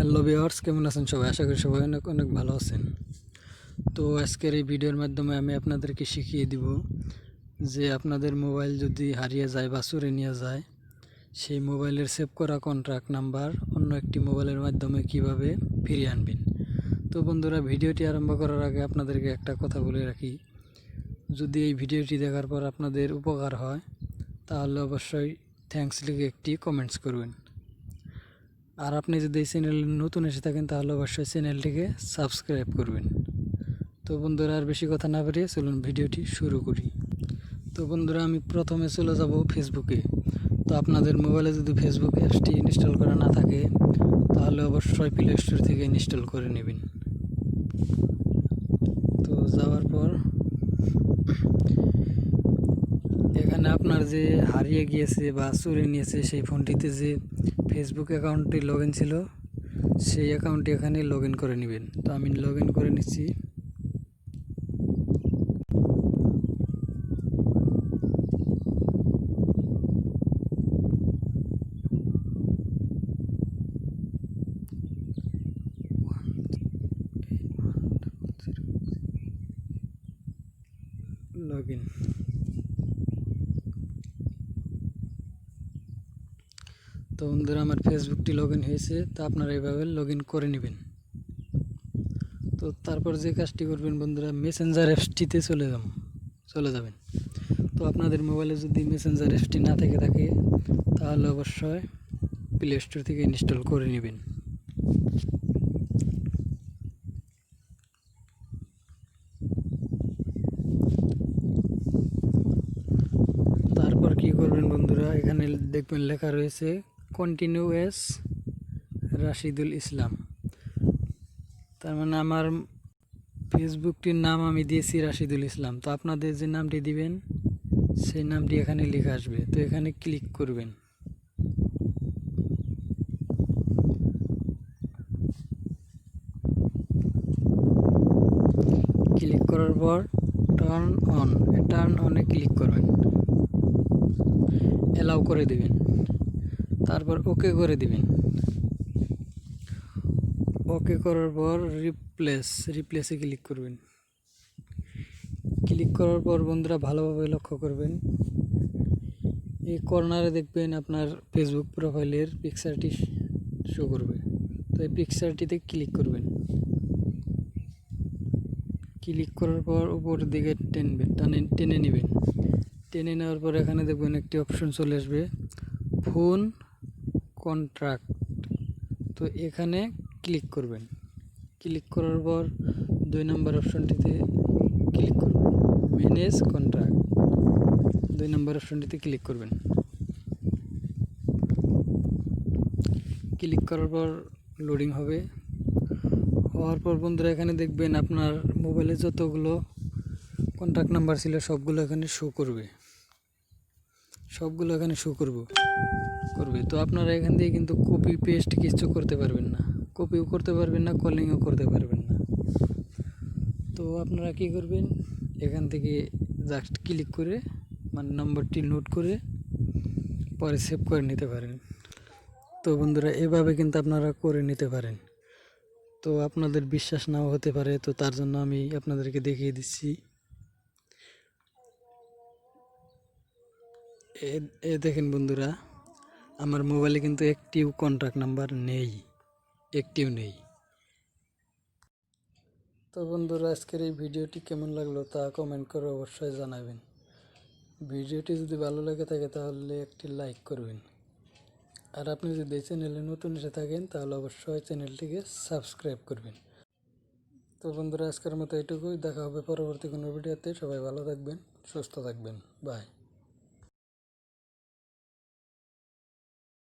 Hello viewers, কেমন আছেন সবাই? আশা করি সবাই অনেক অনেক ভালো আছেন। তো আজকের এই ভিডিওর মাধ্যমে আমি আপনাদেরকে শিখিয়ে দিব যে আপনাদের মোবাইল যদি হারিয়ে যায় বা চুরি নিয়ে যায়, সেই মোবাইলের সেভ করা কন্ট্যাক্ট নাম্বার অন্য একটি মোবাইলের মাধ্যমে কিভাবে ফিরিয়ে আনবেন। তো বন্ধুরা, ভিডিওটি আরম্ভ করার আগে আপনাদেরকে একটা কথা বলে রাখি, যদি এই ভিডিওটি দেখার পর আপনাদের উপকার হয় তাহলে অবশ্যই থ্যাঙ্কস লিখে একটি কমেন্টস করবেন। আর আপনি যদি এই চ্যানেলে নতুন এসে থাকেন তাহলে অবশ্যই চ্যানেলটিকে সাবস্ক্রাইব করবেন। তো বন্ধুরা, আর বেশি কথা না বাড়িয়ে চলুন ভিডিওটি শুরু করি। তো বন্ধুরা, আমি প্রথমে চলে যাব ফেসবুকে। তো আপনাদের মোবাইলে যদি ফেসবুক অ্যাপসটি ইনস্টল করা না থাকে তাহলে অবশ্যই প্লে স্টোর থেকে ইনস্টল করে নেবেন। তো যাওয়ার পর এখানে আপনার যে হারিয়ে গিয়েছে বা চুরি নিয়েছে সেই ফোনটিতে যে ফেসবুক অ্যাকাউন্টটি লগ ইন ছিল সেই অ্যাকাউন্টটি এখানে লগ ইন করে নেবেন। তো আমি লগ ইন করে নিচ্ছি। Log in. তো বন্ধুরা, আমার ফেসবুকটি লগ ইন হয়েছে। তো আপনারা এইভাবে লগ ইন করে নেবেন। তো তারপর যে কাজটি করবেন বন্ধুরা, মেসেঞ্জার অ্যাপসটিতে চলে যাবেন। তো আপনাদের মোবাইলে যদি মেসেঞ্জার অ্যাপসটি না থেকে থাকে তাহলে অবশ্যই প্লে স্টোর থেকে ইনস্টল করে নেবেন। তারপর কি করবেন বন্ধুরা, এখানে দেখবেন লেখা রয়েছে কন্টিনিউ এস রাশিদুল ইসলাম। তার মানে আমার ফেসবুকটির নাম আমি দিয়েছি রাশিদুল ইসলাম। তো আপনাদের যে নামটি দিবেন সেই নামটি এখানে লেখা আসবে। তো এখানে ক্লিক করবেন। ক্লিক করার পর টার্ন অনে ক্লিক করবেন, অ্যালাউ করে দিবেন, তারপর ওকে করে দিবেন। ওকে করার পর রিপ্লেসে ক্লিক করবেন। ক্লিক করার পর বন্ধুরা ভালোভাবে লক্ষ্য করবেন, এই কর্নারে দেখবেন আপনার ফেসবুক প্রোফাইলের পিকচারটি শো করবে। তো এই পিকচারটিতে ক্লিক করবেন। ক্লিক করার পর উপরের দিকে টেনে নেবেন। টেনে নেওয়ার পর এখানে দেখবেন একটি অপশন চলে আসবে, ফোন কন্ট্রাক্ট। তো এখানে ক্লিক করবেন। ক্লিক করার পর 2 নম্বর অপশনটিতে ক্লিক করবেন, ম্যানেজ কন্ট্রাক্ট। 2 নম্বর অপশনটিতে ক্লিক করবেন। ক্লিক করার পর লোডিং হবে। হওয়ার পর বন্ধুরা এখানে দেখবেন আপনার মোবাইলে যতগুলো কন্ট্যাক্ট নাম্বার ছিল সবগুলো এখানে শো করবে। তো আপনারা এখান থেকে কিন্তু কপি পেস্ট কিছু করতে পারবেন না, কপিও করতে পারবেন না, কলিংও করতে পারবেন না। তো আপনারা কি করবেন, এখান থেকে জাস্ট ক্লিক করে মানে নম্বরটি নোট করে পরে সেভ করে নিতে পারেন। তো বন্ধুরা, এভাবে কিন্তু আপনারা করে নিতে পারেন। তো আপনাদের বিশ্বাস নাও হতে পারে, তো তার জন্য আমি আপনাদেরকে দেখিয়ে দিচ্ছি। এ দেখেন বন্ধুরা, আমার মোবাইলে কিন্তু একটিও কন্ট্যাক্ট নাম্বার একটিও নেই। তো বন্ধুরা, আজকের এই ভিডিওটি কেমন লাগলো তা কমেন্ট করে অবশ্যই জানাবেন। ভিডিওটি যদি ভালো লাগে থাকে তাহলে একটি লাইক করবেন। আর আপনি যদি এই চ্যানেলে নতুন এসে থাকেন তাহলে অবশ্যই চ্যানেলটিকে সাবস্ক্রাইব করবেন। তো বন্ধুরা, আজকের মতো এটুকুই। দেখা হবে পরবর্তী কোনো ভিডিওতে। সবাই ভালো থাকবেন, সুস্থ থাকবেন। বাই।